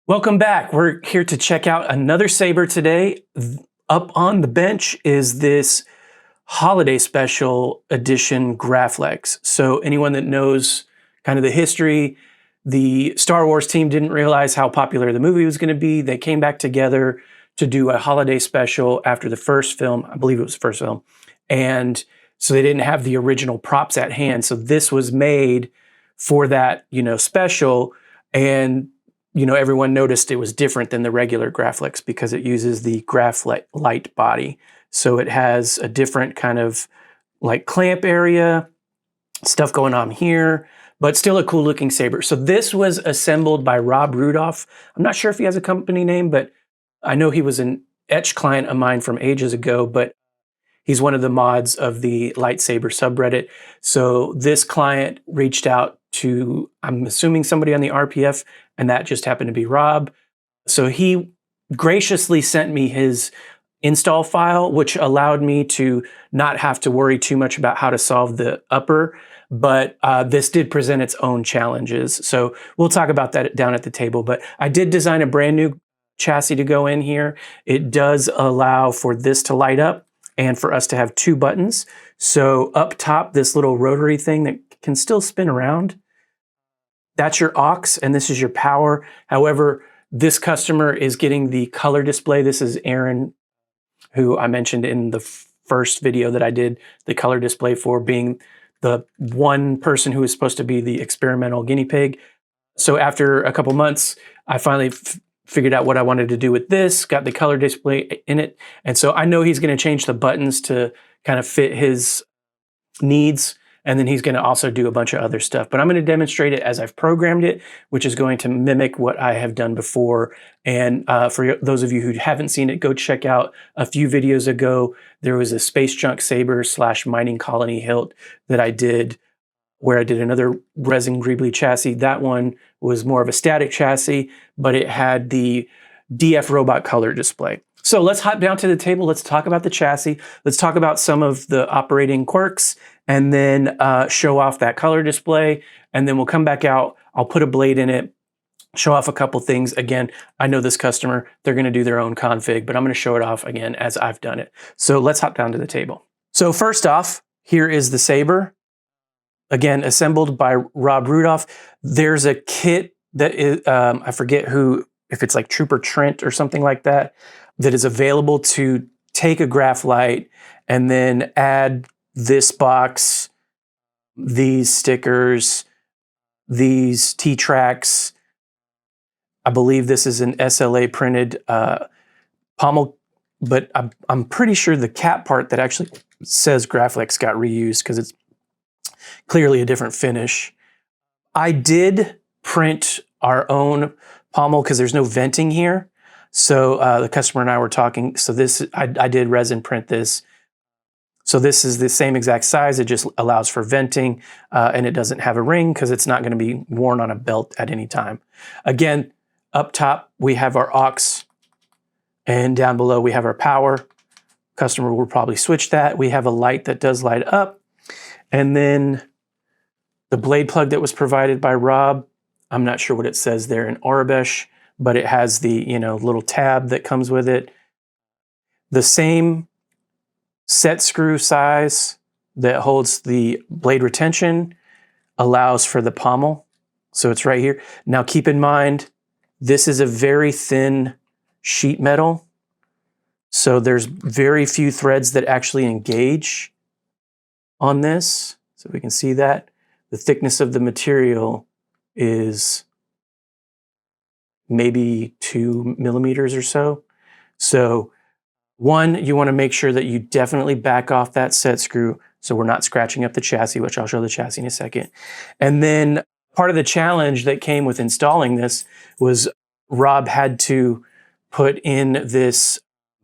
Welcome back. We're here to check out another saber today. Up on the bench is this holiday special edition Graflex. So anyone that knows kind of the history, the Star Wars team didn't realize how popular the movie was going to be. They came back together to do a holiday special after the first film. I believe it was the first film. And so they didn't have the original props at hand. So this was made for that, special. And everyone noticed it was different than the regular Graflex because it uses the Graflite body. So it has a different kind of like clamp area, stuff going on here, but still a cool looking saber. So this was assembled by Rob Rudolph. I'm not sure if he has a company name, but I know he was an etch client of mine from ages ago, but he's one of the mods of the Lightsaber subreddit. So this client reached out to, I'm assuming, somebody on the RPF, and that just happened to be Rob. So he graciously sent me his install file, which allowed me to not have to worry too much about how to solve the upper, but this did present its own challenges. So we'll talk about that down at the table, but I did design a brand new chassis to go in here. It does allow for this to light up and for us to have two buttons. So up top, this little rotary thing that can still spin around, that's your aux, and this is your power. However, this customer is getting the color display. This is Aaron, who I mentioned in the first video that I did the color display for, being the one person who is supposed to be the experimental guinea pig. So after a couple months, I finally figured out what I wanted to do with this, got the color display in it. And so I know he's going to change the buttons to kind of fit his needs. And then he's going to also do a bunch of other stuff. But I'm going to demonstrate it as I've programmed it, which is going to mimic what I have done before. And for those of you who haven't seen it, go check out a few videos ago. There was a space junk saber / mining colony hilt that I did, where I did another resin greebly chassis. That one was more of a static chassis, but it had the DFRobot color display. So let's hop down to the table. Let's talk about the chassis. Let's talk about some of the operating quirks, and then show off that color display. And then we'll come back out. I'll put a blade in it, show off a couple things. Again, I know this customer, they're going to do their own config, but I'm going to show it off again as I've done it. So let's hop down to the table. So first off, here is the saber. Again, assembled by Rob Rudolph. There's a kit that is, I forget who, if it's like Trooper Trent or something like that, that is available to take a Graflite and then add this box, these stickers, these T-tracks. I believe this is an SLA printed pommel, but I'm pretty sure the cap part that actually says Graflex got reused because it's clearly a different finish. I did print our own pommel because there's no venting here. So the customer and I were talking. So this, I did resin print this. So this is the same exact size. It just allows for venting, and it doesn't have a ring because it's not going to be worn on a belt at any time. Again, up top, we have our aux, and down below we have our power. Customer will probably switch that. We have a light that does light up. And then the blade plug that was provided by Rob, I'm not sure what it says there in Arabic, but it has the little tab that comes with it. The same set screw size that holds the blade retention allows for the pommel. So it's right here. Now keep in mind, this is a very thin sheet metal. So there's very few threads that actually engage on this. So we can see that. The thickness of the material is maybe 2 millimeters or so. So one, you want to make sure that you definitely back off that set screw so we're not scratching up the chassis, which I'll show the chassis in a second. And then part of the challenge that came with installing this was Rob had to put in this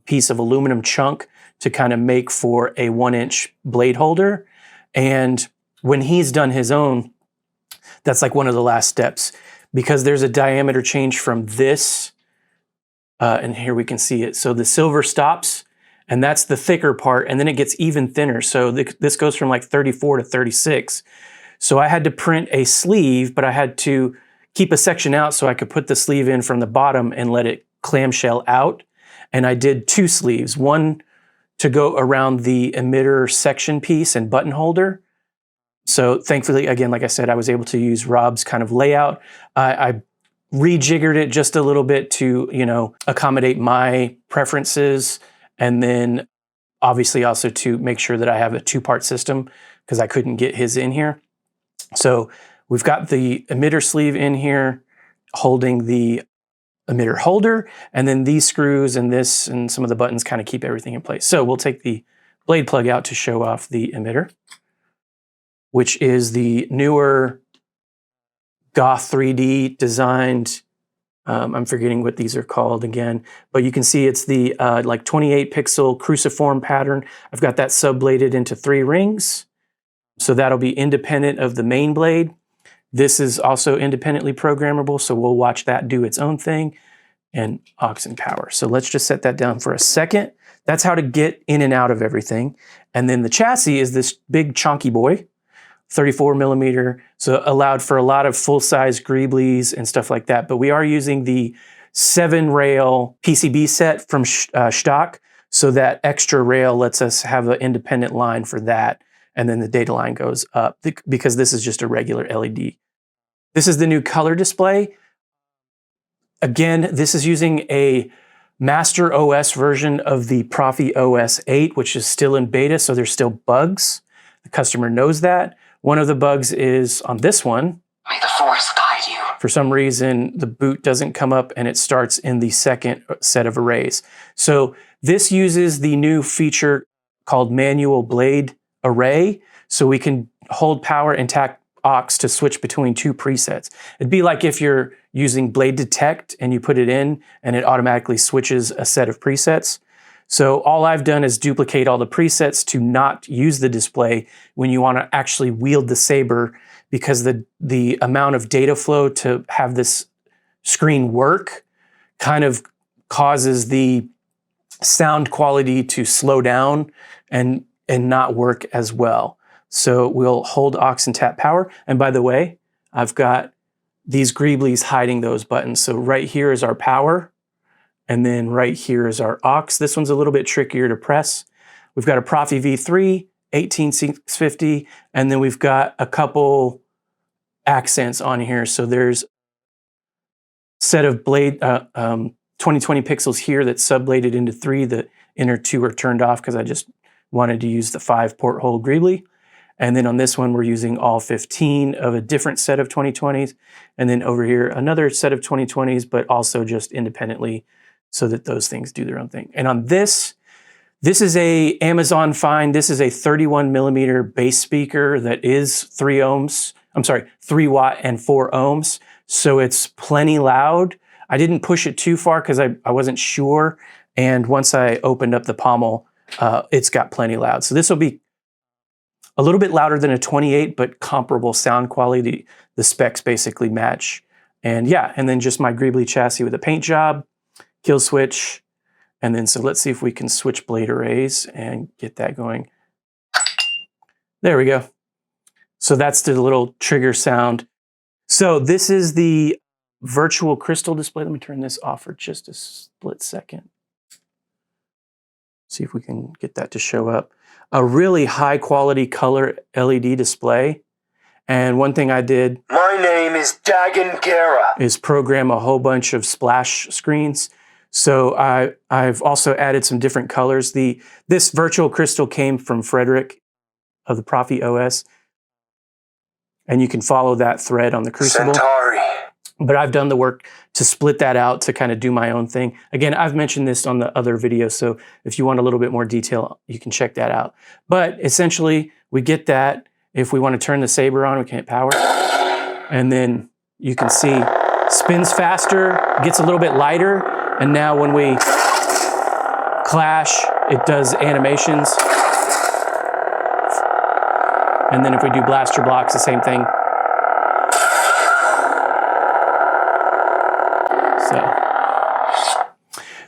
piece of aluminum chunk to kind of make for a 1-inch blade holder. And when he's done his own, that's like one of the last steps, because there's a diameter change from this, and here we can see it. So the silver stops, and that's the thicker part, and then it gets even thinner. So this goes from like 34 to 36. So I had to print a sleeve, but I had to keep a section out so I could put the sleeve in from the bottom and let it clamshell out. And I did 2 sleeves, one to go around the emitter section piece and button holder. So thankfully, again, like I said, I was able to use Rob's kind of layout. I rejiggered it just a little bit to, you know, accommodate my preferences. And then obviously also to make sure that I have a 2-part system because I couldn't get his in here. So we've got the emitter sleeve in here holding the emitter holder, and then these screws and this and some of the buttons kind of keep everything in place. So we'll take the blade plug out to show off the emitter, which is the newer Goth3D designed, I'm forgetting what these are called again, but you can see it's the like 28 pixel cruciform pattern. I've got that subbladed into 3 rings. So that'll be independent of the main blade. This is also independently programmable, so we'll watch that do its own thing, and aux and power. So let's just set that down for a second. That's how to get in and out of everything. And then the chassis is this big chunky boy, 34 millimeter, so allowed for a lot of full-size greeblies and stuff like that. But we are using the 7-rail PCB set from Shtok, so that extra rail lets us have an independent line for that. And then the data line goes up because this is just a regular LED. This is the new color display. Again, this is using a MasterOS version of the Proffie OS 8, which is still in beta, so there's still bugs. The customer knows that. One of the bugs is on this one. May the Force guide you. For some reason, the boot doesn't come up and it starts in the second set of arrays. So this uses the new feature called manual blade array, so we can hold power and tap aux to switch between 2 presets. It'd be like if you're using blade detect and you put it in and it automatically switches a set of presets. So all I've done is duplicate all the presets to not use the display when you want to actually wield the saber, because the amount of data flow to have this screen work kind of causes the sound quality to slow down and not work as well. So we'll hold aux and tap power. And by the way, I've got these greeblies hiding those buttons. So right here is our power, and then right here is our aux. This one's a little bit trickier to press. We've got a Proffie V3, 18650, and then we've got a couple accents on here. So there's a set of blade 2020 pixels here that's subbladed into 3. The inner 2 are turned off because I just wanted to use the 5-port hole greebly. And then on this one, we're using all 15 of a different set of 2020s. And then over here, another set of 2020s, but also just independently so that those things do their own thing. And on this is a Amazon find. This is a 31 millimeter bass speaker that is 3 watt and 4 ohms. So it's plenty loud. I didn't push it too far because I wasn't sure. And once I opened up the pommel, it's got plenty loud. So this will be a little bit louder than a 28, but comparable sound quality. The specs basically match. And yeah, and then just my greebly chassis with a paint job, kill switch. And then so let's see if we can switch blade arrays and get that going. There we go. So that's the little trigger sound. So this is the virtual crystal display. Let me turn this off for just a split second. See if we can get that to show up. A really high quality color LED display. And one thing I did, My name is Dagon Gera, is program a whole bunch of splash screens. So I've also added some different colors. This virtual crystal came from Frederick of the Proffie OS. And you can follow that thread on the Crucible. Centauri. But I've done the work to split that out to kind of do my own thing. Again, I've mentioned this on the other video, so if you want a little bit more detail, you can check that out. But essentially, we get that. If we want to turn the saber on, we can hit power. And then you can see spins faster, gets a little bit lighter, and now when we clash, it does animations. And then if we do blaster blocks, the same thing.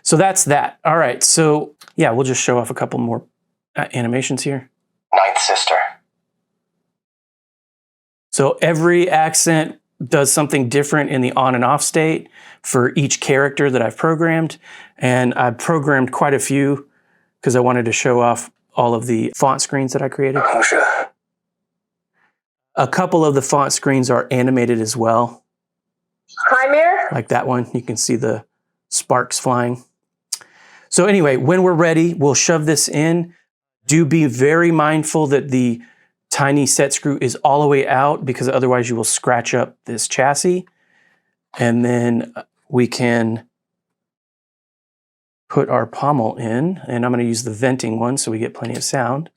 So that's that. All right, so yeah, we'll just show off a couple more animations here. Ninth Sister. So every accent does something different in the on and off state for each character that I've programmed. And I've programmed quite a few because I wanted to show off all of the font screens that I created. A couple of the font screens are animated as well. Hi, Mirror. Like that one, you can see the sparks flying. So anyway, when we're ready, we'll shove this in. Do be very mindful that the tiny set screw is all the way out because otherwise you will scratch up this chassis. And then we can put our pommel in, and I'm going to use the venting one so we get plenty of sound.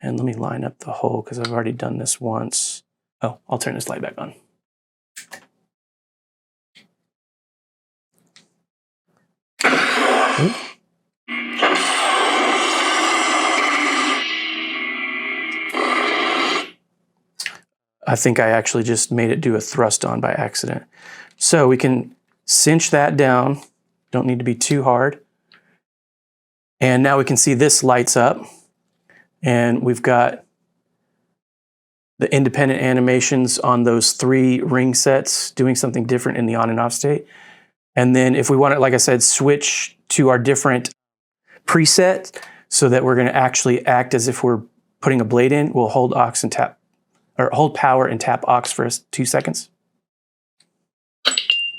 And let me line up the hole because I've already done this once. Oh, I'll turn this light back on. Ooh. I think I actually just made it do a thrust on by accident. So we can cinch that down. Don't need to be too hard. And now we can see this lights up. And we've got the independent animations on those 3 ring sets doing something different in the on and off state. And then if we want to, like I said, switch to our different preset so that we're going to actually act as if we're putting a blade in, we'll hold aux and tap, or hold power and tap aux for 2 seconds.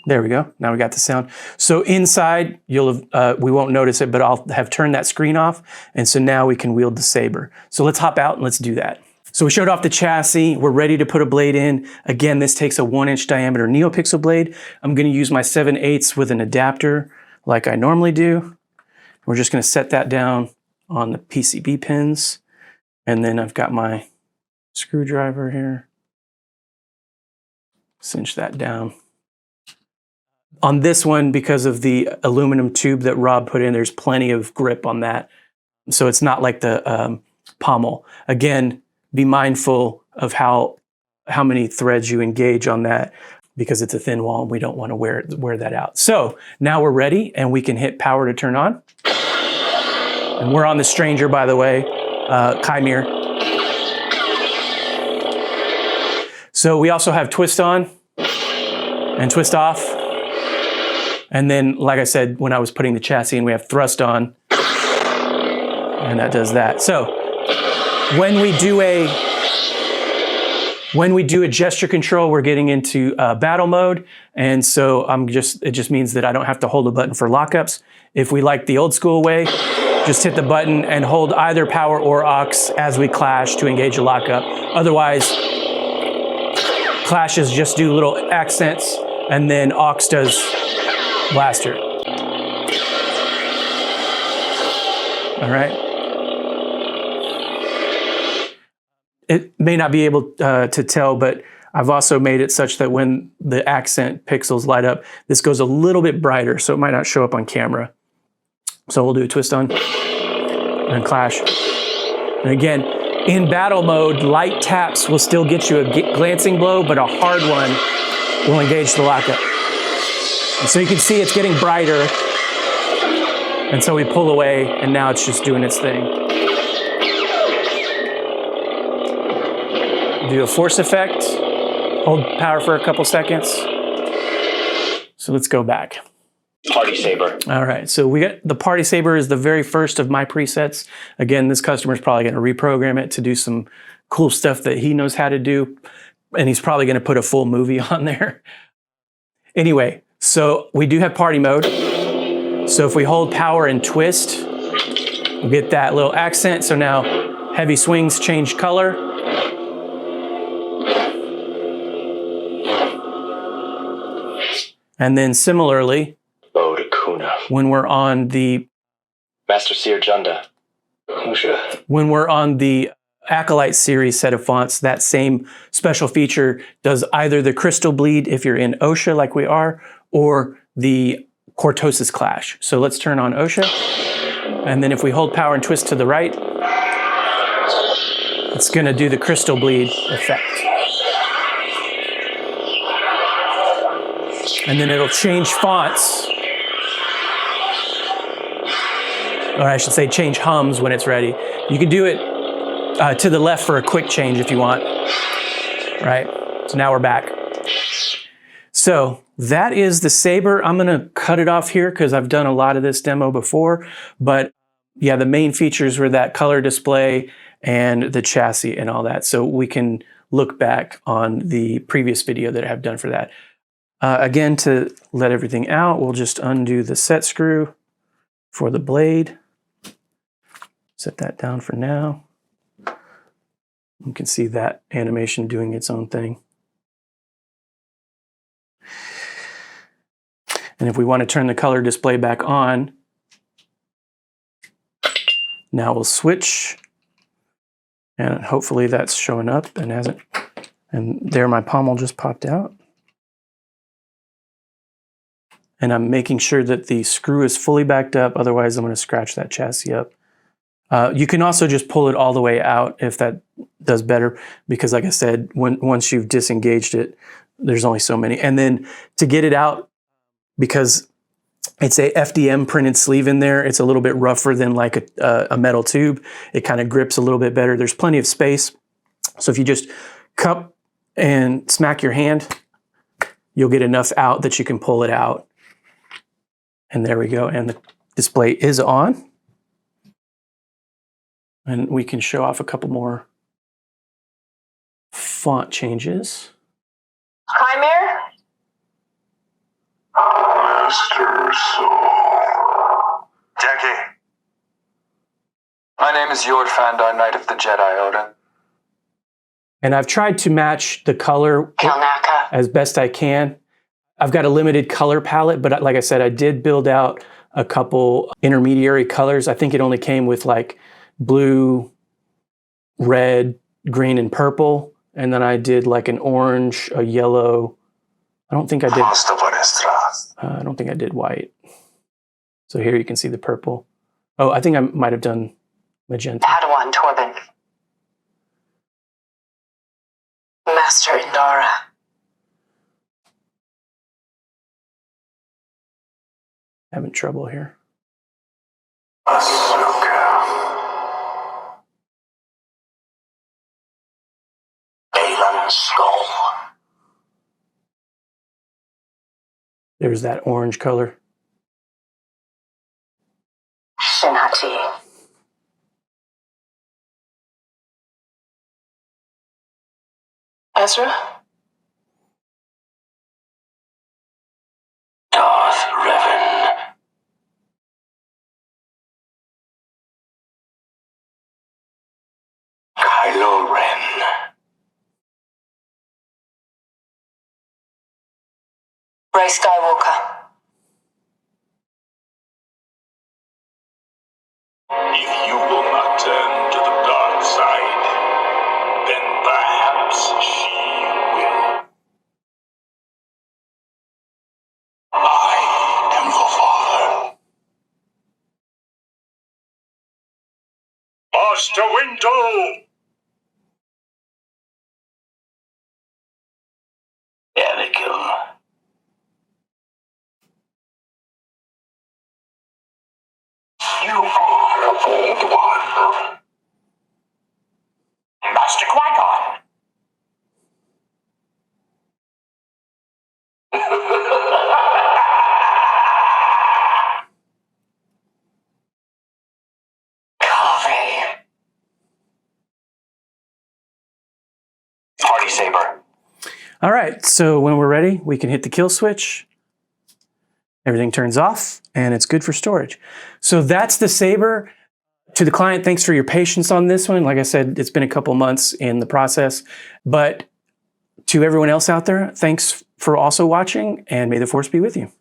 There we go. Now we got the sound. So inside, you'll we won't notice it, but I'll have turned that screen off. And so now we can wield the saber. So let's hop out and let's do that. So we showed off the chassis. We're ready to put a blade in. Again, this takes a 1-inch diameter NeoPixel blade. I'm going to use my 7/8 with an adapter like I normally do. We're just going to set that down on the PCB pins. And then I've got my screwdriver here. Cinch that down. On this one, because of the aluminum tube that Rob put in, there's plenty of grip on that. So it's not like the pommel. Again, be mindful of how many threads you engage on that because it's a thin wall and we don't want to wear that out. So now we're ready and we can hit power to turn on. And we're on the Stranger, by the way, Chimere. So we also have twist on and twist off. And then, like I said, when I was putting the chassis in, we have thrust on, and that does that. So when we do a gesture control, we're getting into battle mode. And so it just means that I don't have to hold a button for lockups. If we like the old school way, just hit the button and hold either power or aux as we clash to engage a lockup. Otherwise, clashes just do little accents, and then aux does blaster. All right. It may not be able to tell, but I've also made it such that when the accent pixels light up, this goes a little bit brighter, so it might not show up on camera. So we'll do a twist on and clash. And again, in battle mode, light taps will still get you a glancing blow, but a hard one will engage the lockup. And so you can see it's getting brighter. And so we pull away, and now it's just doing its thing. Do a force effect. Hold power for a couple seconds. So let's go back. Party Saber. All right, so we got the Party Saber is the very first of my presets. Again, this customer is probably going to reprogram it to do some cool stuff that he knows how to do. And he's probably going to put a full movie on there. Anyway, so we do have party mode. So if we hold power and twist, we'll get that little accent. So now heavy swings change color. And then similarly, when we're on the Master Seer Junda. When we're on the Acolyte series set of fonts, that same special feature does either the crystal bleed if you're in OSHA like we are, or the Cortosis Clash. So let's turn on OSHA. And then if we hold power and twist to the right, it's going to do the crystal bleed effect. And then it'll change fonts. Or I should say change hums when it's ready. You can do it to the left for a quick change if you want. Right? So now we're back. So that is the saber. I'm going to cut it off here because I've done a lot of this demo before. But yeah, the main features were that color display and the chassis and all that. So we can look back on the previous video that I have done for that. Again, to let everything out, we'll just undo the set screw for the blade. Set that down for now. You can see that animation doing its own thing. And if we want to turn the color display back on, now we'll switch. And hopefully that's showing up and hasn't. And there my pommel just popped out. And I'm making sure that the screw is fully backed up, otherwise I'm going to scratch that chassis up. You can also just pull it all the way out if that does better, because like I said, once you've disengaged it, there's only so many. And then to get it out, because it's a FDM printed sleeve in there, it's a little bit rougher than like a metal tube. It kind of grips a little bit better. There's plenty of space. So if you just cup and smack your hand, you'll get enough out that you can pull it out. And there we go. And the display is on. And we can show off a couple more font changes. Hi, Mayor. Master Soul. Jackie. My name is Jord Fandar, Knight of the Jedi Order. And I've tried to match the color as best I can. I've got a limited color palette, but like I said, I did build out a couple intermediary colors. I think it only came with like blue, red, green, and purple. And then I did like an orange, a yellow. I don't think I did. I don't think I did white. So here you can see the purple. Oh, I think I might have done magenta. Padawan Torben. Master Indara. Having trouble here. Asuka. Alan Skull. There's that orange color. Shinhati. Ezra? Darth Revan. Kylo Ren. Rey Skywalker. If you will not turn to the dark side, then perhaps she will. I am your father. Master Windu! Anakin. You are a bold one. Master Qui-Gon. Party saber. All right, so when we're ready, we can hit the kill switch. Everything turns off and it's good for storage. So that's the saber. To the client, thanks for your patience on this one. Like I said, it's been a couple months in the process, but to everyone else out there, thanks for also watching, and may the force be with you.